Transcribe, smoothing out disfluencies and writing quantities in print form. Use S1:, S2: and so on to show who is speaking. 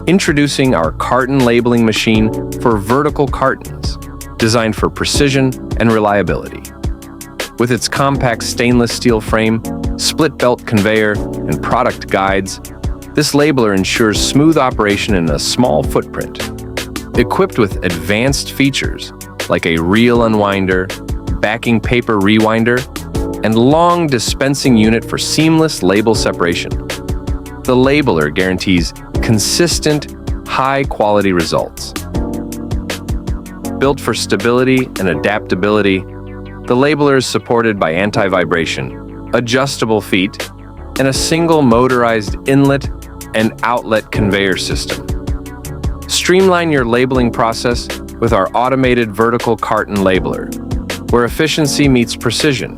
S1: Introducing our carton labeling machine for vertical cartons, designed for precision and reliability. With its compact stainless steel frame, split belt conveyor, and product guides, this labeler ensures smooth operation in a small footprint. Equipped with advanced features like a reel unwinder, backing paper rewinder, and long dispensing unit for seamless label separation, the labeler guarantees consistent, high-quality results. Built for stability and adaptability, the labeler is supported by anti-vibration, adjustable feet, and a single motorized inlet and outlet conveyor system. Streamline your labeling process with our automated vertical carton labeler, where efficiency meets precision